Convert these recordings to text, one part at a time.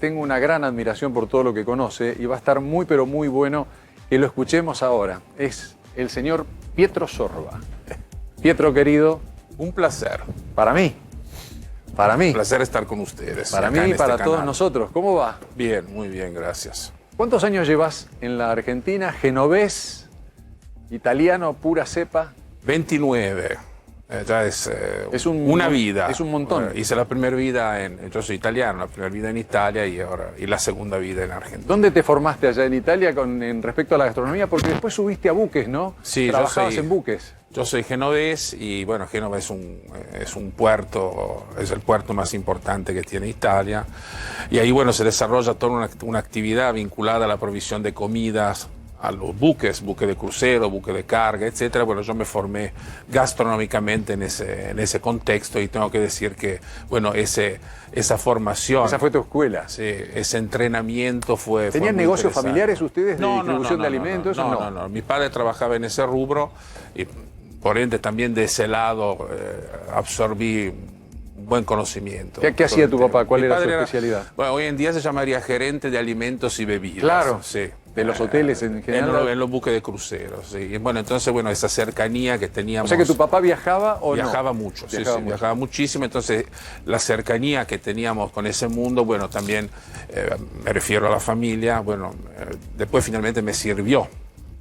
tengo una gran admiración por todo lo que conoce y va a estar muy, pero muy bueno que lo escuchemos ahora. Es el señor Pietro Sorba. Pietro, querido. Un placer. Para mí. Para mí. Un placer estar con ustedes. Para mí y para todos nosotros. ¿Cómo va? Bien, muy bien, gracias. ¿Cuántos años llevas en la Argentina? ¿Genovés? ¿Italiano, pura cepa? 29. Ya es una vida. Es un montón. Hice la primera vida yo soy italiano, la primera vida en Italia y la segunda vida en Argentina. ¿Dónde te formaste allá en Italia en respecto a la gastronomía? Porque después subiste a buques, ¿no? Sí, trabajabas en buques. Yo soy genovés y bueno, Génova es un puerto, es el puerto más importante que tiene Italia. Y ahí bueno, se desarrolla toda una actividad vinculada a la provisión de comidas a los buques de crucero, buques de carga, etcétera. Bueno, yo me formé gastronómicamente en ese contexto y tengo que decir que, bueno, esa formación... Esa fue tu escuela. Sí, ese entrenamiento fue... ¿Tenían negocios familiares ustedes de No, distribución de alimentos? No. Mi padre trabajaba en ese rubro y por ende también de ese lado absorbí un buen conocimiento. ¿Qué hacía tu papá? ¿Cuál era su especialidad? Bueno, hoy en día se llamaría gerente de alimentos y bebidas. Claro. Sí. De los hoteles en general. En los buques de cruceros, sí. Y bueno, entonces, bueno, esa cercanía que teníamos... O sea que tu papá viajaba o viajaba no? Mucho, viajaba muchísimo. Entonces, la cercanía que teníamos con ese mundo, bueno, también me refiero a la familia, bueno, después finalmente me sirvió.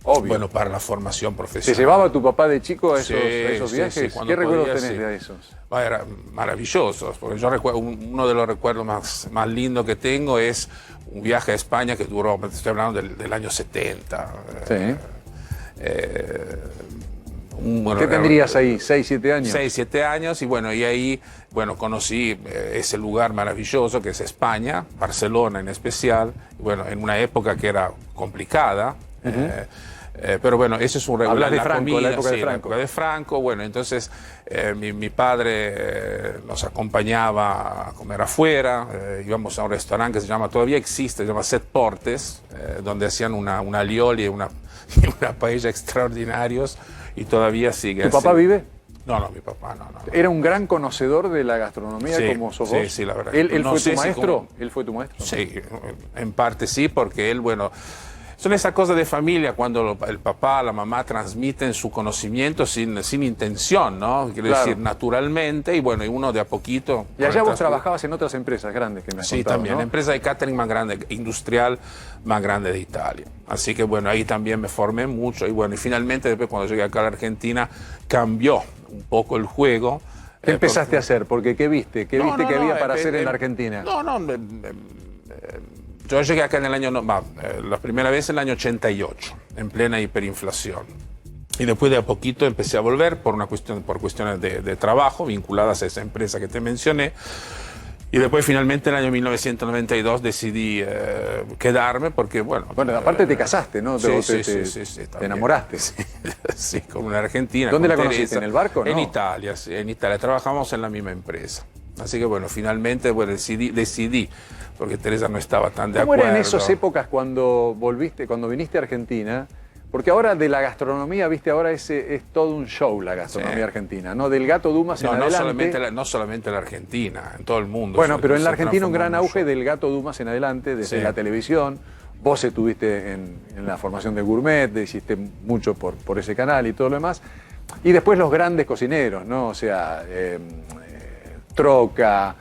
Obvio. Bueno, para la formación profesional. ¿Te llevaba tu papá de chico a esos viajes? Sí, ¿Qué recuerdos tenés de esos? Eran maravillosos, porque yo recuerdo, uno de los recuerdos más lindos que tengo es un viaje a España que duró, estoy hablando del año 70. Sí. Bueno, ¿qué tendrías ahí? 6, 7 años. 6, 7 años, y bueno, y ahí, bueno, conocí ese lugar maravilloso que es España, Barcelona en especial, bueno, en una época que era complicada. Pero bueno, eso es un regular. Hablas de Franco, la época de Franco. La época de Franco, bueno, entonces mi padre nos acompañaba a comer afuera, íbamos a un restaurante que se llama, todavía existe, se llama Set Portes, donde hacían una alioli y una paella extraordinarios, y todavía sigue. ¿Tu papá vive? No, mi papá no. ¿Era un gran conocedor de la gastronomía como sos vos? Sí, la verdad. ¿Él fue tu maestro? ¿Él fue tu maestro? Sí, en parte sí, porque él, bueno... Son esas cosas de familia cuando el papá, la mamá transmiten su conocimiento sin intención, ¿no? Quiero decir, naturalmente, y bueno, y uno de a poquito... Y allá vos trabajabas en otras empresas grandes que me has contado, también, ¿no? la empresa de catering más grande, industrial más grande de Italia. Así que bueno, ahí también me formé mucho, y bueno, y finalmente después cuando llegué acá a la Argentina cambió un poco el juego. ¿Qué empezaste a hacer? Porque ¿qué viste? ¿Qué viste que había para hacer en la Argentina? Yo llegué acá en el año, la primera vez en el año 88, en plena hiperinflación. Y después de a poquito empecé a volver por cuestiones de trabajo vinculadas a esa empresa que te mencioné. Y después finalmente en el año 1992 decidí quedarme porque, bueno... Bueno, aparte te casaste, ¿no? Sí, te enamoraste. Sí, con una argentina. ¿Dónde la conociste? ¿En el barco, no? En Italia, sí, en Italia. Trabajamos en la misma empresa. Así que bueno, finalmente decidí, porque Teresa no estaba tan de acuerdo. ¿Cómo eran esas épocas cuando viniste a Argentina? Porque ahora de la gastronomía, viste, ahora es todo un show la gastronomía argentina, ¿no? Del Gato Dumas en adelante. No solamente la Argentina, en todo el mundo. Bueno, pero en la Argentina un gran auge del Gato Dumas en adelante, desde la televisión. Vos estuviste en la formación de Gourmet, hiciste mucho por ese canal y todo lo demás. Y después los grandes cocineros, ¿no? O sea, Troca,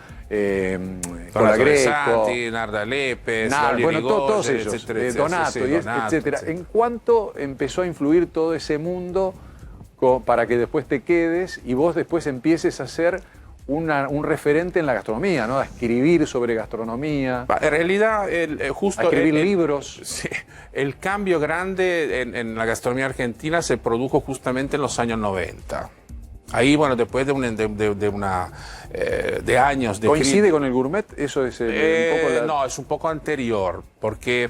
Colagreco, Narda Lepes, bueno, todos ellos, etcétera, Donato, etcétera. ¿En cuánto empezó a influir todo ese mundo para que después te quedes y vos después empieces a ser un referente en la gastronomía, ¿no? A escribir sobre gastronomía. En realidad, justo... A escribir libros. Sí, el cambio grande en la gastronomía argentina se produjo justamente en los años 90. Ahí, bueno, después de años de... ¿Coincide con el gourmet? Eso es un poco No, es un poco anterior, porque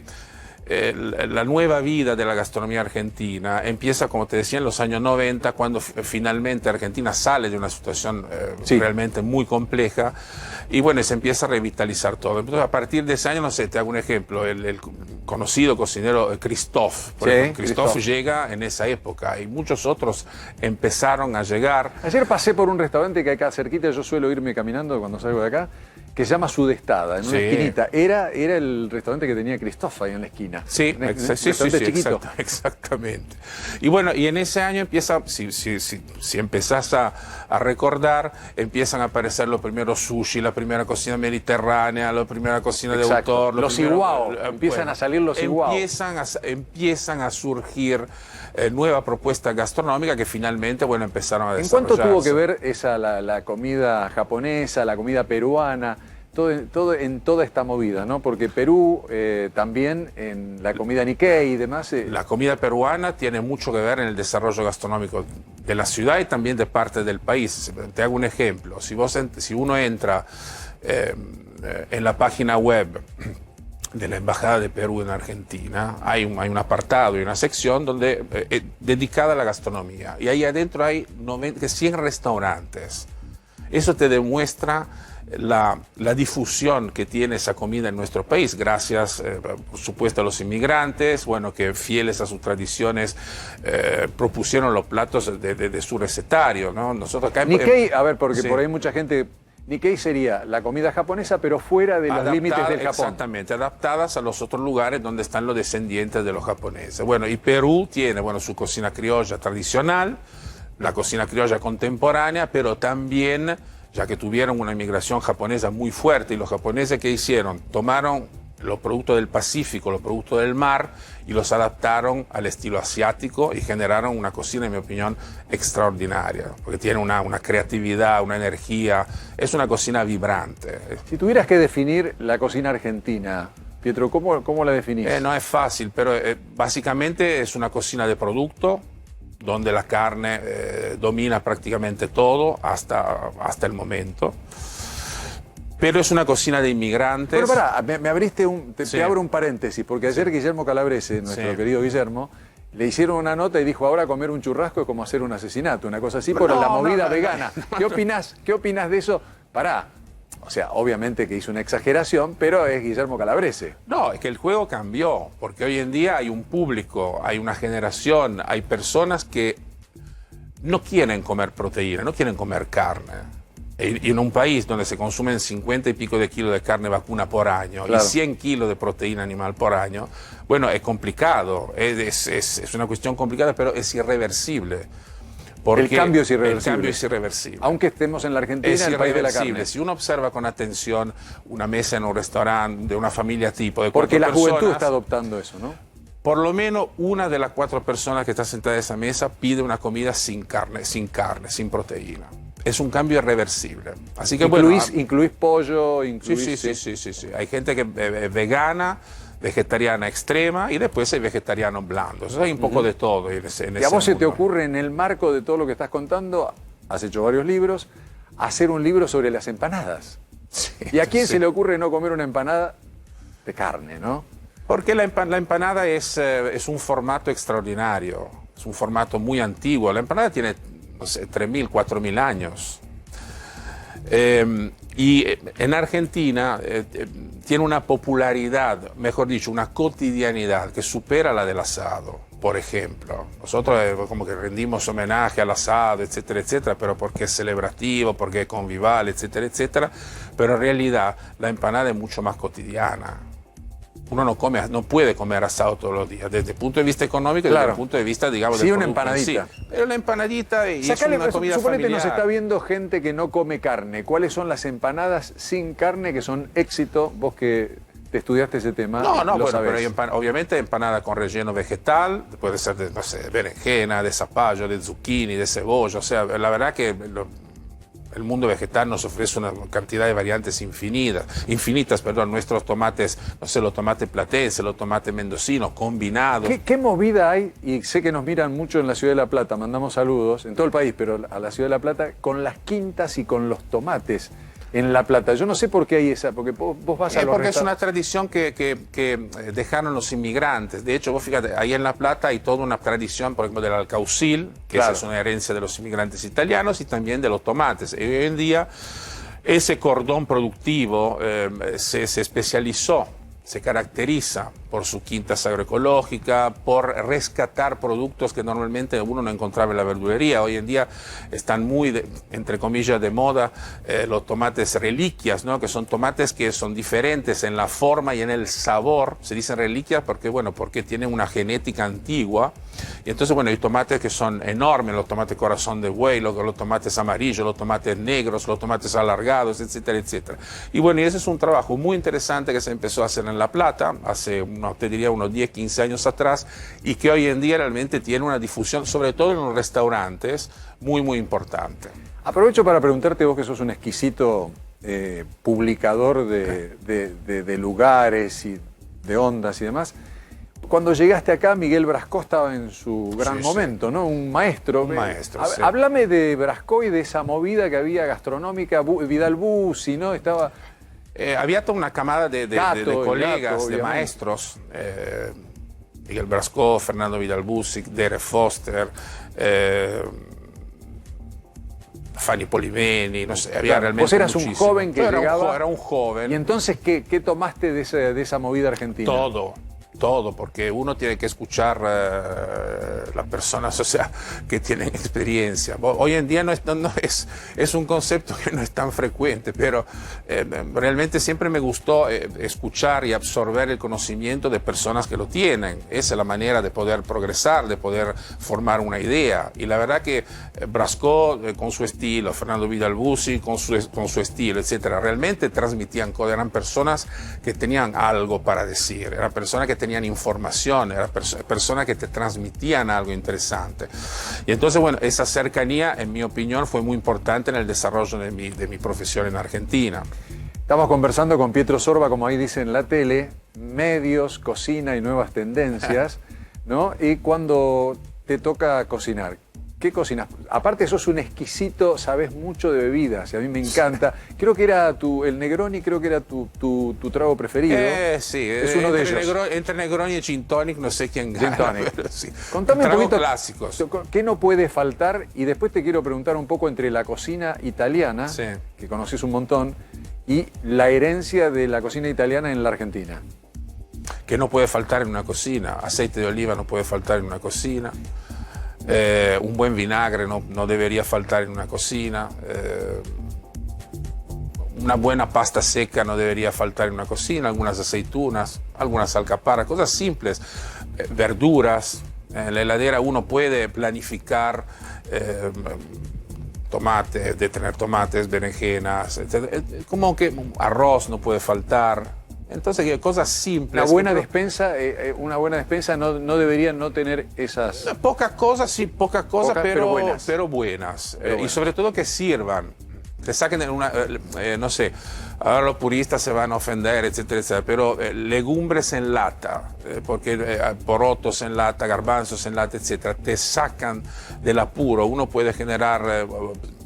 la nueva vida de la gastronomía argentina empieza, como te decía, en los años 90, cuando finalmente Argentina sale de una situación realmente muy compleja, y bueno, se empieza a revitalizar todo. Entonces, a partir de ese año, no sé, te hago un ejemplo, el conocido cocinero Christophe, por ejemplo, Christophe llega en esa época, y muchos otros empezaron a llegar. Ayer pasé por un restaurante que acá cerquita, yo suelo irme caminando cuando salgo de acá, que se llama Sudestada, en una Sí. esquinita. Era el restaurante que tenía Christophe ahí en la esquina. Sí, Un sí, restaurante chiquito. exactamente. Y bueno, y en ese año empieza, si empezás a recordar, empiezan a aparecer los primeros sushi, la primera cocina mediterránea, la primera cocina de Exacto. autor. Los iguao, empiezan a salir los iguao. Empiezan a surgir nuevas propuestas gastronómicas que finalmente, bueno, empezaron a ¿En desarrollarse. cuánto tuvo que ver la comida japonesa, la comida peruana, todo en toda esta movida, ¿no? Porque Perú también en la comida Nikkei y demás... La comida peruana tiene mucho que ver en el desarrollo gastronómico de la ciudad y también de parte del país. Te hago un ejemplo. Si uno entra en la página web de la Embajada de Perú en Argentina, hay un apartado y una sección donde, dedicada a la gastronomía. Y ahí adentro hay 100 restaurantes. Eso te demuestra la difusión que tiene esa comida en nuestro país, gracias, por supuesto, a los inmigrantes, bueno, que fieles a sus tradiciones propusieron los platos de su recetario, ¿no? Nosotros acá Nikkei, a ver, porque sí. por ahí mucha gente... Nikkei sería la comida japonesa, pero fuera de los límites del Japón. Exactamente, adaptadas a los otros lugares donde están los descendientes de los japoneses. Bueno, y Perú tiene, bueno, su cocina criolla tradicional, la cocina criolla contemporánea, pero también, ya que tuvieron una inmigración japonesa muy fuerte, y los japoneses, ¿qué hicieron? Tomaron los productos del Pacífico, los productos del mar, y los adaptaron al estilo asiático y generaron una cocina, en mi opinión, extraordinaria, porque tiene una creatividad, una energía, es una cocina vibrante. Si tuvieras que definir la cocina argentina, Pietro, ¿cómo la definís? No es fácil, pero básicamente es una cocina de producto, donde la carne domina prácticamente todo hasta el momento. Pero es una cocina de inmigrantes. Pero pará, me abriste Sí. te abro un paréntesis, porque ayer Guillermo Calabrese, nuestro Sí. querido Guillermo, le hicieron una nota y dijo, ahora comer un churrasco es como hacer un asesinato, una cosa así, por la movida vegana. ¿Qué opinás de eso? Pará, o sea, obviamente que hizo una exageración, pero es Guillermo Calabrese. No, es que el juego cambió, porque hoy en día hay un público, hay una generación, hay personas que no quieren comer proteína, no quieren comer carne. Y en un país donde se consumen 50 y pico de kilos de carne vacuna por año, claro, y 100 kilos de proteína animal por año, bueno, es complicado, es una cuestión complicada, pero es irreversible. Porque el cambio es irreversible. El cambio es irreversible. Aunque estemos en la Argentina, Es el país de la irreversible. carne. Si uno observa con atención una mesa en un restaurante de una familia tipo de Porque 4 la personas, juventud está adoptando eso, ¿no? por lo menos una de las 4 personas que está sentada en esa mesa pide una comida sin carne, sin proteína. Es un cambio irreversible. Así que Incluís pollo, incluís... Sí. Hay gente que es vegana, vegetariana extrema, y después hay vegetarianos blandos. Hay un poco de todo en ese ¿Y a vos se te mundo. ocurre, en el marco de todo lo que estás contando, has hecho varios libros, hacer un libro sobre las empanadas? Sí, ¿Y a quién sí. se le ocurre no comer una empanada de carne, no? Porque la empanada es un formato extraordinario, es un formato muy antiguo. La empanada tiene, no sé, 3.000, 4.000 años. Y en Argentina tiene una popularidad, mejor dicho, una cotidianidad que supera la del asado, por ejemplo. Nosotros como que rendimos homenaje al asado, etcétera, etcétera, pero porque es celebrativo, porque es convivial, etcétera, etcétera. Pero en realidad la empanada es mucho más cotidiana. Uno no puede comer asado todos los días, desde el punto de vista económico y Claro. desde el punto de vista, digamos, Sí, del una producto en empanadita. sí. Pero la empanadita y es Sacale, una comida suponete familiar. nos está viendo gente que no come carne. ¿Cuáles son las empanadas sin carne que son éxito? Vos que te estudiaste ese tema, No, lo bueno, sabés. pero hay obviamente empanada con relleno vegetal, puede ser de, no sé, de berenjena, de zapallo, de zucchini, de cebolla. O sea, la verdad que el mundo vegetal nos ofrece una cantidad de variantes infinitas, perdón. Nuestros tomates, no sé, los tomates platenses, los tomates mendocinos, combinados. ¿Qué movida hay? Y sé que nos miran mucho en la Ciudad de La Plata, mandamos saludos, en todo el país, pero a la Ciudad de La Plata, con las quintas y con los tomates en La Plata. Yo no sé por qué hay esa, porque vos vas a los Porque es una tradición que dejaron los inmigrantes. De hecho, vos fíjate, ahí en La Plata hay toda una tradición, por ejemplo, del alcaucil, que Claro. esa es una herencia de los inmigrantes italianos, y también de los tomates. Y hoy en día ese cordón productivo se especializó, se caracteriza por su quintas agroecológica, por rescatar productos que normalmente uno no encontraba en la verdulería. Hoy en día están muy, entre comillas, de moda los tomates reliquias, ¿no? Que son tomates que son diferentes en la forma y en el sabor. Se dicen reliquias porque, bueno, porque tienen una genética antigua. Y entonces, bueno, hay tomates que son enormes, los tomates corazón de buey, los tomates amarillos, los tomates negros, los tomates alargados, etcétera, etcétera. Y bueno, y ese es un trabajo muy interesante que se empezó a hacer en La Plata hace, te diría, unos 10, 15 años atrás, y que hoy en día realmente tiene una difusión, sobre todo en los restaurantes, muy, muy importante. Aprovecho para preguntarte, vos que sos un exquisito publicador de lugares y de ondas y demás. Cuando llegaste acá, Miguel Brascó estaba en su gran momento, ¿no? Un maestro. Un maestro, sí. Háblame de Brascó y de esa movida que había gastronómica, Vidal Bussi, ¿no? Estaba... había toda una camada de colegas, de maestros. Miguel Brascó, Fernando Vidal Bussi, Dere Foster, Fanny Polimeni, no sé, había realmente vos eras muchísimo. Un joven que llegaba... Era un joven. ¿Y entonces qué tomaste de esa movida argentina? Todo, porque uno tiene que escuchar las personas, o sea, que tienen experiencia. Hoy en día es un concepto que no es tan frecuente, pero realmente siempre me gustó escuchar y absorber el conocimiento de personas que lo tienen. Esa es la manera de poder progresar, de poder formar una idea. Y la verdad que Brascó, con su estilo, Fernando Vidal Bussi, con su estilo, etcétera, realmente transmitían cosas. Eran personas que tenían algo para decir, eran personas que tenían información, eran personas que te transmitían algo interesante. Y entonces, bueno, esa cercanía, en mi opinión, fue muy importante en el desarrollo de mi profesión en Argentina. Estamos conversando con Pietro Sorba, como ahí dice en la tele, medios, cocina y nuevas tendencias, ¿no? Y cuando te toca cocinar, ¿qué cocinas? Aparte sos un exquisito, sabés mucho de bebidas, y a mí me encanta. Creo que era el Negroni, creo que era tu trago preferido. Sí, es uno de ellos. Entre Negroni y Gin Tonic, no sé quién gana. Gin Tonic. Pero sí. Contame un poquito, clásicos. ¿Qué no puede faltar? Y después te quiero preguntar un poco entre la cocina italiana, sí, que conoces un montón, y la herencia de la cocina italiana en la Argentina. Que no puede faltar en una cocina. Aceite de oliva no puede faltar en una cocina. Un buen vinagre no debería faltar en una cocina. Una buena pasta seca no debería faltar en una cocina. Algunas aceitunas, algunas alcaparras, cosas simples. Verduras. En la heladera uno puede planificar tomates, de tener tomates, berenjenas, etc. Como que arroz no puede faltar. Entonces, cosas simples. Una buena despensa no debería no tener esas... Pocas cosas, sí, pocas cosas, pero buenas. Y sobre todo que sirvan. Te saquen de una... no sé, ahora los puristas se van a ofender, etcétera, etcétera, pero legumbres en lata, porque porotos en lata, garbanzos en lata, etcétera, te sacan del apuro. Uno puede generar...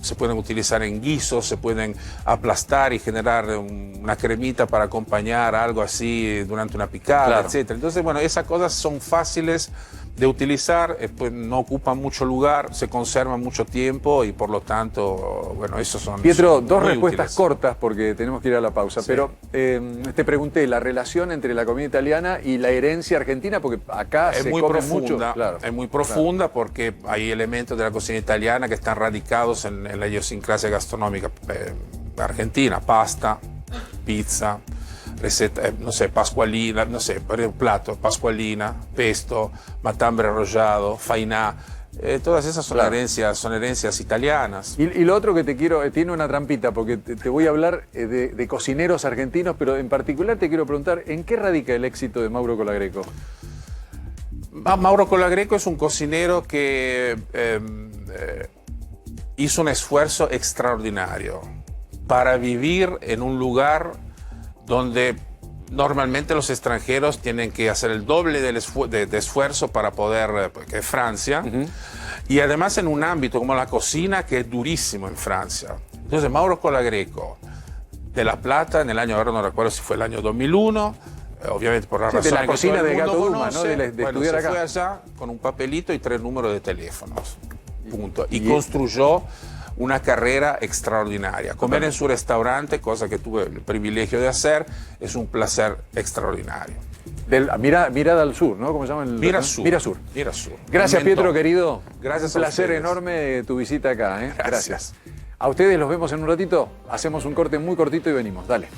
se pueden utilizar en guisos, se pueden aplastar y generar una cremita para acompañar algo así durante una picada, claro, etc. Entonces, bueno, esas cosas son fáciles de utilizar, pues no ocupan mucho lugar, se conservan mucho tiempo y por lo tanto, bueno, esos son... Pietro, dos respuestas cortas porque tenemos que ir a la pausa, sí, pero te pregunté la relación entre la comida italiana y la herencia argentina, porque acá es se muy come profunda, mucho. Claro, es muy profunda, claro, porque hay elementos de la cocina italiana que están radicados en la idiosincrasia gastronómica argentina, pasta, pizza, receta, no sé, pascualina, no sé, por ejemplo, plato, pascualina, pesto, matambre arrollado, fainá, todas esas son, claro, herencias italianas. Y lo otro que te quiero, tiene una trampita, porque te voy a hablar de cocineros argentinos, pero en particular te quiero preguntar, ¿en qué radica el éxito de Mauro Colagreco? Mauro Colagreco es un cocinero que hizo un esfuerzo extraordinario para vivir en un lugar donde normalmente los extranjeros tienen que hacer el doble de esfuerzo para poder, que es Francia, y además en un ámbito como la cocina que es durísimo en Francia. Entonces Mauro Colagreco de La Plata, en el año, ahora no recuerdo si fue el año 2001, obviamente por la razón de la que cocina todo el de mundo Gato Duma, conoce, ¿no? de bueno, estudiar se acá. fue allá con un papelito y 3 números de teléfonos, punto. Y construyó una carrera extraordinaria. Comer en su restaurante, cosa que tuve el privilegio de hacer, es un placer extraordinario. Mirada al sur, ¿no? ¿Cómo se llama? Mirasur. Mirasur. Mirasur. Gracias, Pietro, querido. Gracias Un a placer ustedes. enorme tu visita acá. Gracias. A ustedes los vemos en un ratito. Hacemos un corte muy cortito y venimos. Dale.